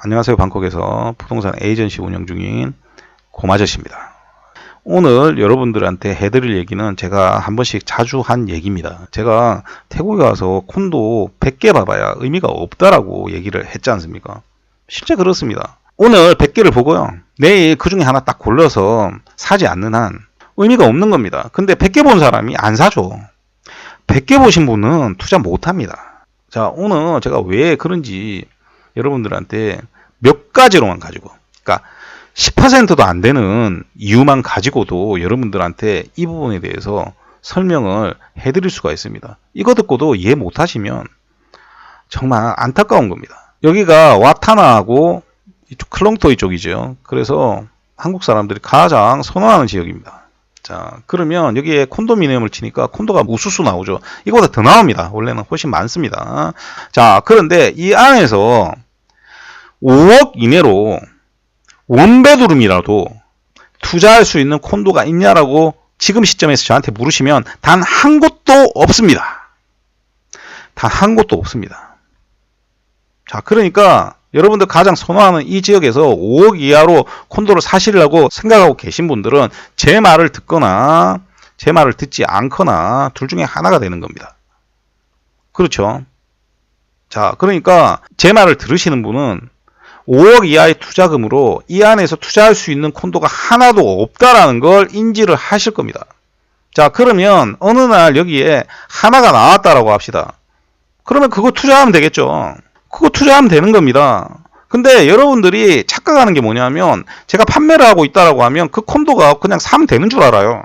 안녕하세요. 방콕에서 부동산 에이전시 운영 중인 고마저씨입니다. 오늘 여러분들한테 해드릴 얘기는 제가 한 번씩 자주 한 얘기입니다. 제가 태국에 가서 콘도 100개 봐봐야 의미가 없다라고 얘기를 했지 않습니까? 실제 그렇습니다. 오늘 100개를 보고요, 내일 그 중에 하나 딱 골라서 사지 않는 한 의미가 없는 겁니다. 근데 100개 본 사람이 안 사죠. 100개 보신 분은 투자 못합니다. 자, 오늘 제가 왜 그런지 여러분들한테 몇 가지로만 가지고, 그러니까 10%도 안 되는 이유만 가지고도 여러분들한테 이 부분에 대해서 설명을 해드릴 수가 있습니다. 이거 듣고도 이해 못하시면 정말 안타까운 겁니다. 여기가 와타나하고 이쪽 클롱토이 쪽이죠. 그래서 한국 사람들이 가장 선호하는 지역입니다. 자, 그러면 여기에 콘도미니엄을 치니까 콘도가 우수수 나오죠. 이거보다 더 나옵니다. 원래는 훨씬 많습니다. 자, 그런데 이 안에서 5억 이내로 원베드룸이라도 투자할 수 있는 콘도가 있냐라고 지금 시점에서 저한테 물으시면 단 한 곳도 없습니다. 단 한 곳도 없습니다. 자, 그러니까 여러분들 가장 선호하는 이 지역에서 5억 이하로 콘도를 사시려고 생각하고 계신 분들은 제 말을 듣거나 제 말을 듣지 않거나 둘 중에 하나가 되는 겁니다. 그렇죠? 자, 그러니까 제 말을 들으시는 분은 5억 이하의 투자금으로 이 안에서 투자할 수 있는 콘도가 하나도 없다라는 걸 인지를 하실 겁니다. 자, 그러면 어느 날 여기에 하나가 나왔다라고 합시다. 그러면 그거 투자하면 되겠죠. 그거 투자하면 되는 겁니다. 근데 여러분들이 착각하는 게 뭐냐면 제가 판매를 하고 있다라고 하면 그 콘도가 그냥 사면 되는 줄 알아요.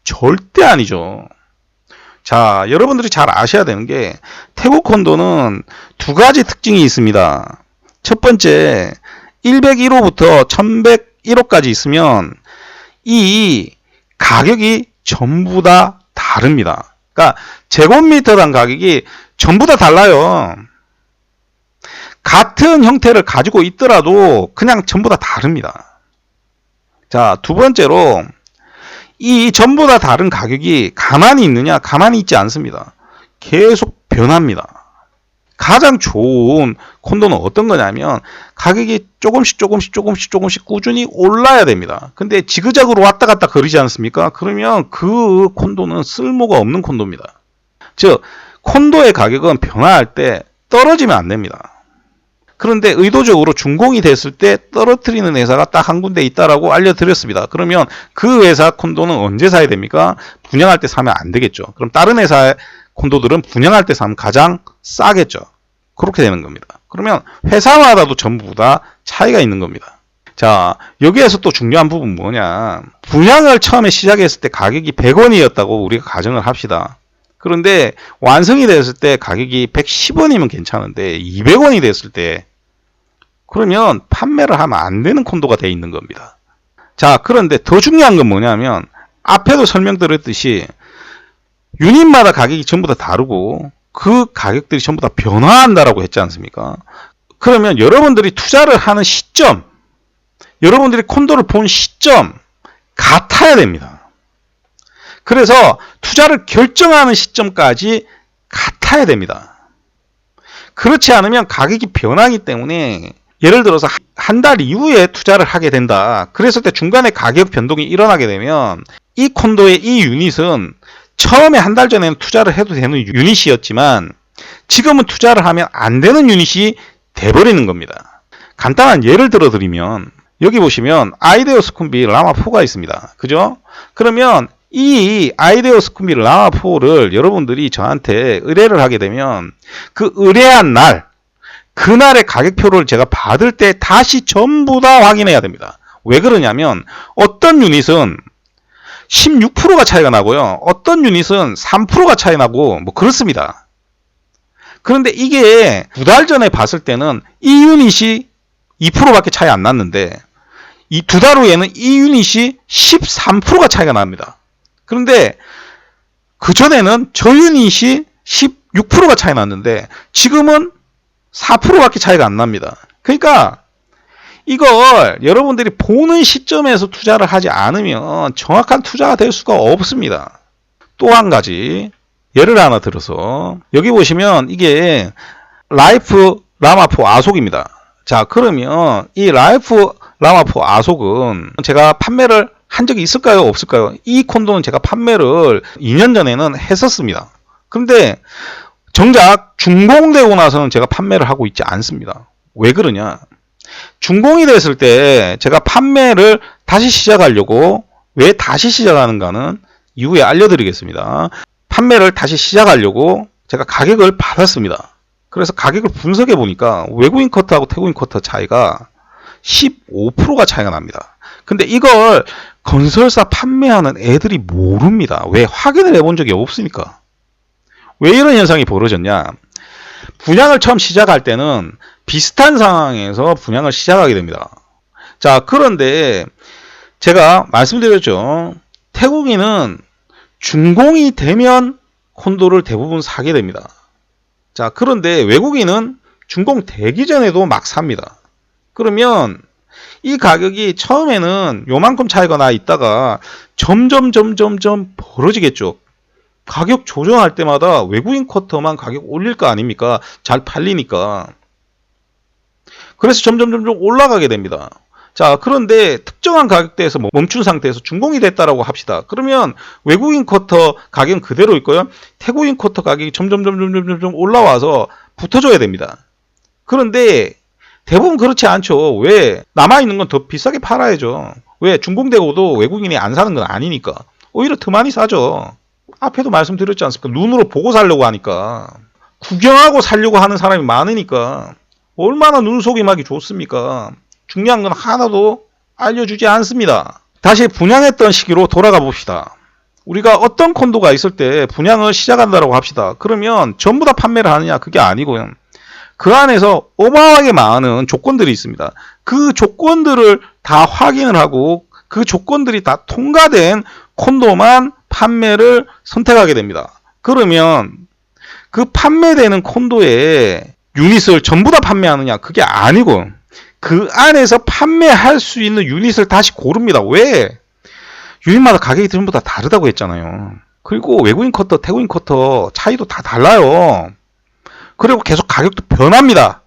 절대 아니죠. 자, 여러분들이 잘 아셔야 되는 게 태국 콘도는 두 가지 특징이 있습니다. 첫 번째, 101호부터 1101호까지 있으면 이 가격이 전부 다 다릅니다. 그러니까 제곱미터당 가격이 전부 다 달라요. 같은 형태를 가지고 있더라도 그냥 전부 다 다릅니다. 자, 두 번째로 이 전부 다 다른 가격이 가만히 있느냐? 가만히 있지 않습니다. 계속 변합니다. 가장 좋은 콘도는 어떤 거냐면 가격이 조금씩 꾸준히 올라야 됩니다. 근데 지그재그로 왔다 갔다 거리지 않습니까? 그러면 그 콘도는 쓸모가 없는 콘도입니다. 즉, 콘도의 가격은 변화할 때 떨어지면 안 됩니다. 그런데 의도적으로 준공이 됐을 때 떨어뜨리는 회사가 딱 한 군데 있다라고 알려드렸습니다. 그러면 그 회사 콘도는 언제 사야 됩니까? 분양할 때 사면 안 되겠죠. 그럼 다른 회사의 콘도들은 분양할 때 사면 가장 싸겠죠. 그렇게 되는 겁니다. 그러면 회사마다도 전부 다 차이가 있는 겁니다. 자, 여기에서 또 중요한 부분 뭐냐. 분양을 처음에 시작했을 때 가격이 100원이었다고 우리가 가정을 합시다. 그런데 완성이 됐을 때 가격이 110원이면 괜찮은데 200원이 됐을 때 그러면 판매를 하면 안 되는 콘도가 돼 있는 겁니다. 자, 그런데 더 중요한 건 뭐냐면 앞에도 설명드렸듯이 유닛마다 가격이 전부 다 다르고 그 가격들이 전부 다 변화한다라고 했지 않습니까? 그러면 여러분들이 투자를 하는 시점, 여러분들이 콘도를 본 시점 같아야 됩니다. 그래서 투자를 결정하는 시점까지 같아야 됩니다. 그렇지 않으면 가격이 변하기 때문에 예를 들어서 한 달 이후에 투자를 하게 된다. 그랬을 때 중간에 가격 변동이 일어나게 되면 이 콘도의 이 유닛은 처음에 한 달 전에는 투자를 해도 되는 유닛이었지만 지금은 투자를 하면 안 되는 유닛이 돼버리는 겁니다. 간단한 예를 들어 드리면 여기 보시면 아이데어 스쿰비 라마4가 있습니다. 그죠? 그러면 이 아이데어 스쿰비 라마4를 여러분들이 저한테 의뢰를 하게 되면 그 의뢰한 날, 그날의 가격표를 제가 받을 때 다시 전부 다 확인해야 됩니다. 왜 그러냐면 어떤 유닛은 16%가 차이가 나고요. 어떤 유닛은 3%가 차이 나고 뭐 그렇습니다. 그런데 이게 두 달 전에 봤을 때는 이 유닛이 2%밖에 차이 안 났는데 이 두 달 후에는 이 유닛이 13%가 차이가 납니다. 그런데 그전에는 저 유닛이 16%가 차이 났는데 지금은 4%밖에 차이가 안 납니다. 그러니까 이걸 여러분들이 보는 시점에서 투자를 하지 않으면 정확한 투자가 될 수가 없습니다. 또 한 가지 예를 하나 들어서 여기 보시면 이게 라이프 라마4 아속입니다. 자, 그러면 이 라이프 라마4 아속은 제가 판매를 한 적이 있을까요? 없을까요? 이 콘도는 제가 판매를 2년 전에는 했었습니다. 근데 정작 준공되고 나서는 제가 판매를 하고 있지 않습니다. 왜 그러냐? 준공이 됐을 때 제가 판매를 다시 시작하려고, 왜 다시 시작하는가는 이후에 알려드리겠습니다. 판매를 다시 시작하려고 제가 가격을 받았습니다. 그래서 가격을 분석해 보니까 외국인 커터하고 태국인 커터 차이가 15%가 차이가 납니다. 근데 이걸 건설사 판매하는 애들이 모릅니다. 왜? 확인을 해본 적이 없으니까. 왜 이런 현상이 벌어졌냐? 분양을 처음 시작할 때는 비슷한 상황에서 분양을 시작하게 됩니다. 자, 그런데 제가 말씀드렸죠. 태국인은 준공이 되면 콘도를 대부분 사게 됩니다. 자, 그런데 외국인은 준공 되기 전에도 막 삽니다. 그러면 이 가격이 처음에는 요만큼 차이가 나 있다가 점점 벌어지겠죠. 가격 조정할 때마다 외국인 쿼터만 가격 올릴 거 아닙니까? 잘 팔리니까. 그래서 점점 올라가게 됩니다. 자, 그런데 특정한 가격대에서 멈춘 상태에서 준공이 됐다라고 합시다. 그러면 외국인 쿼터 가격은 그대로 있고요. 태국인 쿼터 가격이 점점 올라와서 붙어줘야 됩니다. 그런데 대부분 그렇지 않죠. 왜? 남아있는 건 더 비싸게 팔아야죠. 왜? 준공되고도 외국인이 안 사는 건 아니니까. 오히려 더 많이 사죠. 앞에도 말씀드렸지 않습니까? 눈으로 보고 살려고 하니까. 구경하고 살려고 하는 사람이 많으니까. 얼마나 눈속임하기 좋습니까? 중요한 건 하나도 알려주지 않습니다. 다시 분양했던 시기로 돌아가 봅시다. 우리가 어떤 콘도가 있을 때 분양을 시작한다고 합시다. 그러면 전부 다 판매를 하느냐? 그게 아니고요. 그 안에서 어마어마하게 많은 조건들이 있습니다. 그 조건들을 다 확인을 하고 그 조건들이 다 통과된 콘도만 판매를 선택하게 됩니다. 그러면 그 판매되는 콘도에 유닛을 전부 다 판매하느냐? 그게 아니고 그 안에서 판매할 수 있는 유닛을 다시 고릅니다. 왜? 유닛마다 가격이 전부 다 다르다고 했잖아요. 그리고 외국인 커터, 태국인 커터 차이도 다 달라요. 그리고 계속 가격도 변합니다.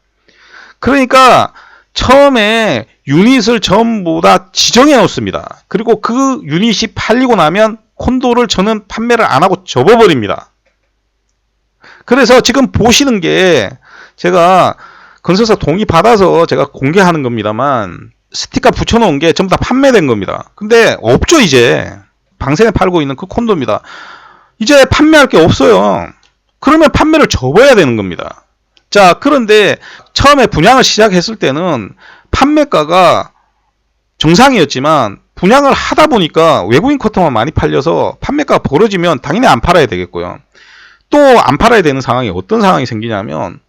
그러니까 처음에 유닛을 전부 다 지정해 놓습니다. 그리고 그 유닛이 팔리고 나면 콘도를 저는 판매를 안 하고 접어버립니다. 그래서 지금 보시는 게 제가 건설사 동의 받아서 제가 공개하는 겁니다만 스티커 붙여놓은 게 전부 다 판매된 겁니다. 근데 없죠. 이제 방생에 팔고 있는 그 콘도입니다. 이제 판매할 게 없어요. 그러면 판매를 접어야 되는 겁니다. 자, 그런데 처음에 분양을 시작했을 때는 판매가가 정상이었지만 분양을 하다 보니까 외국인 커터만 많이 팔려서 판매가가 벌어지면 당연히 안 팔아야 되겠고요. 또 안 팔아야 되는 상황이 어떤 상황이 생기냐면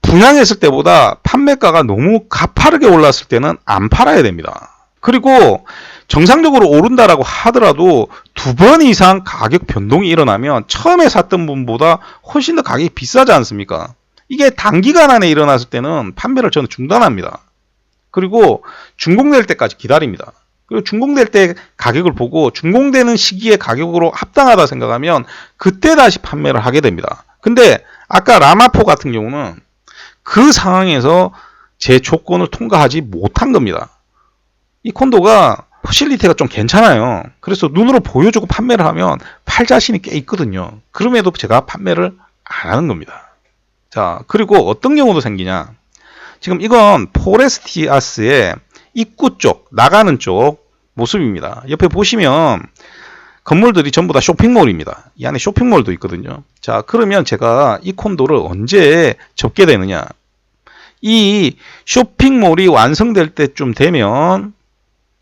분양했을 때보다 판매가가 너무 가파르게 올랐을 때는 안 팔아야 됩니다. 그리고 정상적으로 오른다라고 하더라도 2번 이상 가격 변동이 일어나면 처음에 샀던 분보다 훨씬 더 가격이 비싸지 않습니까? 이게 단기간 안에 일어났을 때는 판매를 저는 중단합니다. 그리고 준공될 때까지 기다립니다. 그리고 준공될 때 가격을 보고 준공되는 시기의 가격으로 합당하다 생각하면 그때 다시 판매를 하게 됩니다. 근데 아까 라마4 같은 경우는 그 상황에서 제 조건을 통과하지 못한 겁니다. 이 콘도가 퍼실리티가 좀 괜찮아요. 그래서 눈으로 보여주고 판매를 하면 팔 자신이 꽤 있거든요. 그럼에도 제가 판매를 안 하는 겁니다. 자, 그리고 어떤 경우도 생기냐. 지금 이건 포레스티아스의 입구 쪽, 나가는 쪽 모습입니다. 옆에 보시면 건물들이 전부 다 쇼핑몰입니다. 이 안에 쇼핑몰도 있거든요. 자, 그러면 제가 이 콘도를 언제 접게 되느냐. 이 쇼핑몰이 완성될 때쯤 되면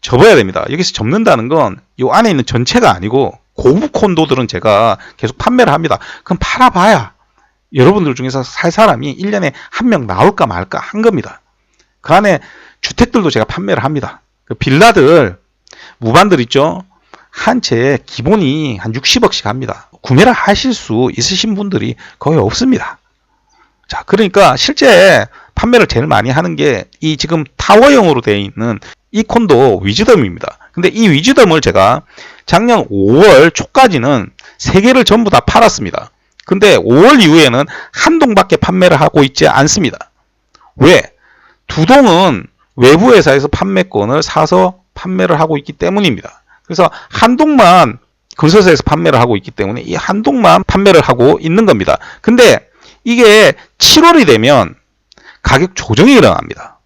접어야 됩니다. 여기서 접는다는 건 이 안에 있는 전체가 아니고 고급 콘도들은 제가 계속 판매를 합니다. 그럼 팔아봐야 여러분들 중에서 살 사람이 1년에 한 명 나올까 말까 한 겁니다. 그 안에 주택들도 제가 판매를 합니다. 그 빌라들, 무반들 있죠? 한 채에 기본이 한 60억씩 합니다. 구매를 하실 수 있으신 분들이 거의 없습니다. 자, 그러니까 실제 판매를 제일 많이 하는 게 이 지금 타워형으로 되어 있는 이 콘도 위즈덤입니다. 근데 이 위즈덤을 제가 작년 5월 초까지는 3개를 전부 다 팔았습니다. 근데 5월 이후에는 한 동밖에 판매를 하고 있지 않습니다. 왜? 두동은 외부 회사에서 판매권을 사서 판매를 하고 있기 때문입니다. 그래서 한 동만 건설사에서 판매를 하고 있기 때문에 이 한 동만 판매를 하고 있는 겁니다. 근데 이게 7월이 되면 가격 조정이 일어납니다.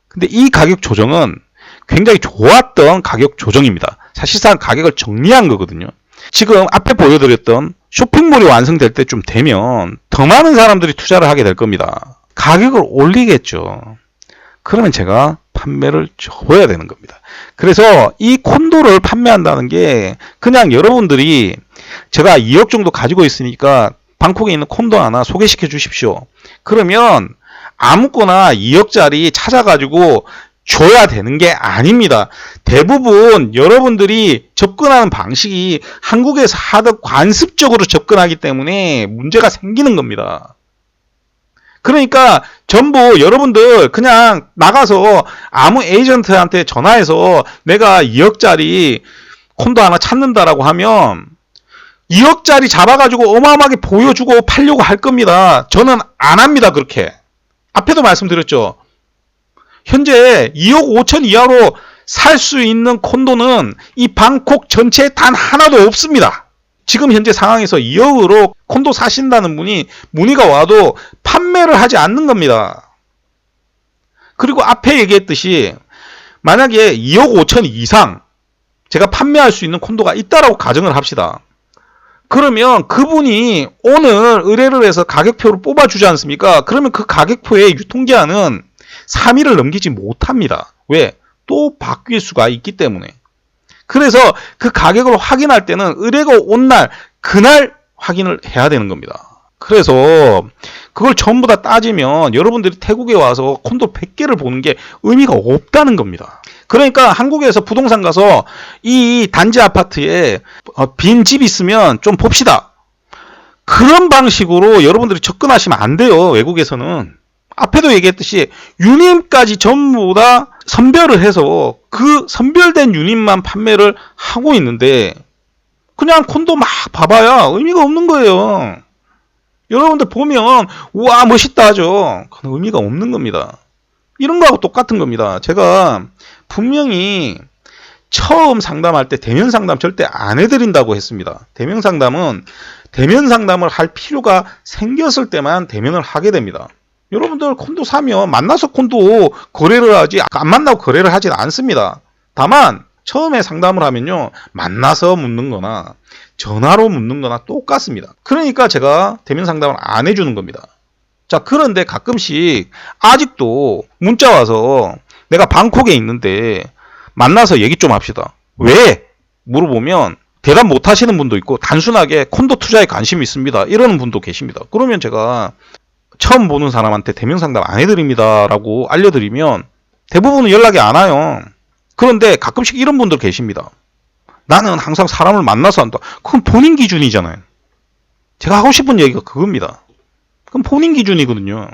근데 이 가격 조정은 굉장히 좋았던 가격 조정입니다. 사실상 가격을 정리한 거거든요. 지금 앞에 보여드렸던 쇼핑몰이 완성될 때쯤 되면 더 많은 사람들이 투자를 하게 될 겁니다. 가격을 올리겠죠. 그러면 제가 판매를 접어야 되는 겁니다. 그래서 이 콘도를 판매한다는 게 그냥 여러분들이 제가 2억 정도 가지고 있으니까 방콕에 있는 콘도 하나 소개시켜 주십시오. 그러면 아무거나 2억짜리 찾아가지고 줘야 되는 게 아닙니다. 대부분 여러분들이 접근하는 방식이 한국에서 하듯 관습적으로 접근하기 때문에 문제가 생기는 겁니다. 그러니까 전부 여러분들 그냥 나가서 아무 에이전트한테 전화해서 내가 2억짜리 콘도 하나 찾는다라고 하면 2억짜리 잡아가지고 어마어마하게 보여주고 팔려고 할 겁니다. 저는 안 합니다. 그렇게. 앞에도 말씀드렸죠. 현재 2억 5천 이하로 살 수 있는 콘도는 이 방콕 전체에 단 하나도 없습니다. 지금 현재 상황에서 2억으로 콘도 사신다는 분이 문의가 와도 판매를 하지 않는 겁니다. 그리고 앞에 얘기했듯이 만약에 2억 5천 이상 제가 판매할 수 있는 콘도가 있다라고 가정을 합시다. 그러면 그분이 오늘 의뢰를 해서 가격표를 뽑아주지 않습니까? 그러면 그 가격표의 유통기한은 3일을 넘기지 못합니다. 왜? 또 바뀔 수가 있기 때문에. 그래서 그 가격을 확인할 때는 의뢰가 온 날, 그날 확인을 해야 되는 겁니다. 그래서 그걸 전부 다 따지면 여러분들이 태국에 와서 콘도 100개를 보는 게 의미가 없다는 겁니다. 그러니까 한국에서 부동산 가서 이 단지 아파트에 빈 집 있으면 좀 봅시다. 그런 방식으로 여러분들이 접근하시면 안 돼요. 외국에서는. 앞에도 얘기했듯이 유닛까지 전부 다 선별을 해서 그 선별된 유닛만 판매를 하고 있는데 그냥 콘도 막 봐봐야 의미가 없는 거예요. 여러분들 보면 우와 멋있다 하죠. 그건 의미가 없는 겁니다. 이런 거하고 똑같은 겁니다. 제가 분명히 처음 상담할 때 대면 상담 절대 안 해드린다고 했습니다. 대면 상담은 대면 상담을 할 필요가 생겼을 때만 대면을 하게 됩니다. 여러분들 콘도 사면 만나서 콘도 거래를 하지 안 만나고 거래를 하진 않습니다. 다만 처음에 상담을 하면요 만나서 묻는 거나 전화로 묻는 거나 똑같습니다. 그러니까 제가 대면 상담을 안 해주는 겁니다. 자, 그런데 가끔씩 아직도 문자 와서 내가 방콕에 있는데 만나서 얘기 좀 합시다. 왜? 물어보면 대답 못 하시는 분도 있고 단순하게 콘도 투자에 관심이 있습니다. 이러는 분도 계십니다. 그러면 제가 처음 보는 사람한테 대면 상담 안 해드립니다 라고 알려드리면 대부분은 연락이 안 와요. 그런데 가끔씩 이런 분들 계십니다. 나는 항상 사람을 만나서 한다. 그건 본인 기준이잖아요. 제가 하고 싶은 얘기가 그겁니다. 그건 본인 기준이거든요.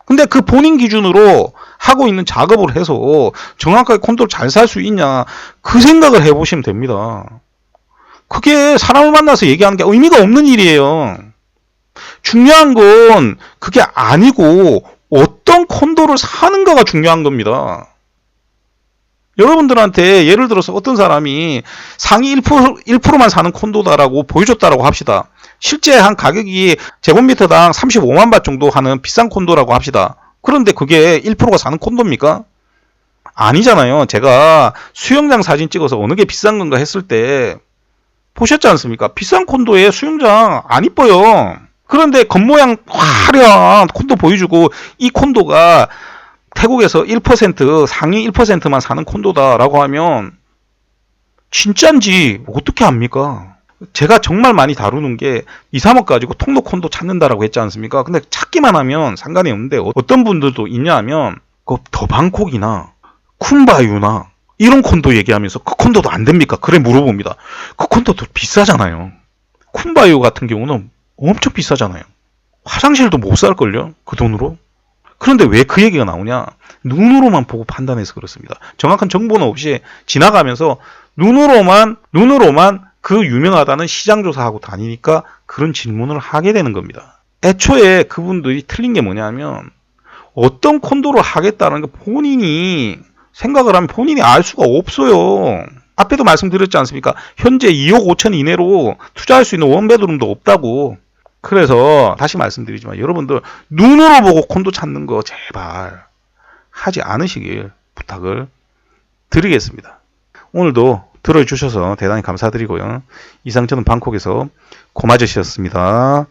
근데 그 본인 기준으로 하고 있는 작업을 해서 정확하게 콘도를 잘 살 수 있냐 그 생각을 해보시면 됩니다. 그게 사람을 만나서 얘기하는 게 의미가 없는 일이에요. 중요한 건 그게 아니고 어떤 콘도를 사는가가 중요한 겁니다. 여러분들한테 예를 들어서 어떤 사람이 상위 1%만 사는 콘도다라고 보여줬다라고 합시다. 실제 한 가격이 제곱미터당 35만 바 정도 하는 비싼 콘도라고 합시다. 그런데 그게 1%가 사는 콘도입니까? 아니잖아요. 제가 수영장 사진 찍어서 어느 게 비싼 건가 했을 때 보셨지 않습니까? 비싼 콘도에 수영장 안 이뻐요. 그런데 겉모양 화려한 콘도 보여주고 이 콘도가 태국에서 1% 상위 1%만 사는 콘도다라고 하면 진짠지 어떻게 압니까? 제가 정말 많이 다루는 게 2, 3억 가지고 통로 콘도 찾는다라고 했지 않습니까? 근데 찾기만 하면 상관이 없는데 어떤 분들도 있냐 하면 그 더 방콕이나 쿤바유나 이런 콘도 얘기하면서 그 콘도도 안 됩니까? 그래 물어봅니다. 그 콘도도 비싸잖아요. 쿤바유 같은 경우는 엄청 비싸잖아요. 화장실도 못 살걸요? 그 돈으로? 그런데 왜 그 얘기가 나오냐? 눈으로만 보고 판단해서 그렇습니다. 정확한 정보는 없이 지나가면서 눈으로만 그 유명하다는 시장조사하고 다니니까 그런 질문을 하게 되는 겁니다. 애초에 그분들이 틀린 게 뭐냐면 어떤 콘도를 하겠다는 거 본인이 생각을 하면 본인이 알 수가 없어요. 앞에도 말씀드렸지 않습니까? 현재 2억 5천 이내로 투자할 수 있는 원베드룸도 없다고. 그래서 다시 말씀드리지만 여러분들 눈으로 보고 콘도 찾는 거 제발 하지 않으시길 부탁을 드리겠습니다. 오늘도 들어주셔서 대단히 감사드리고요. 이상 저는 방콕에서 고마저씨였습니다.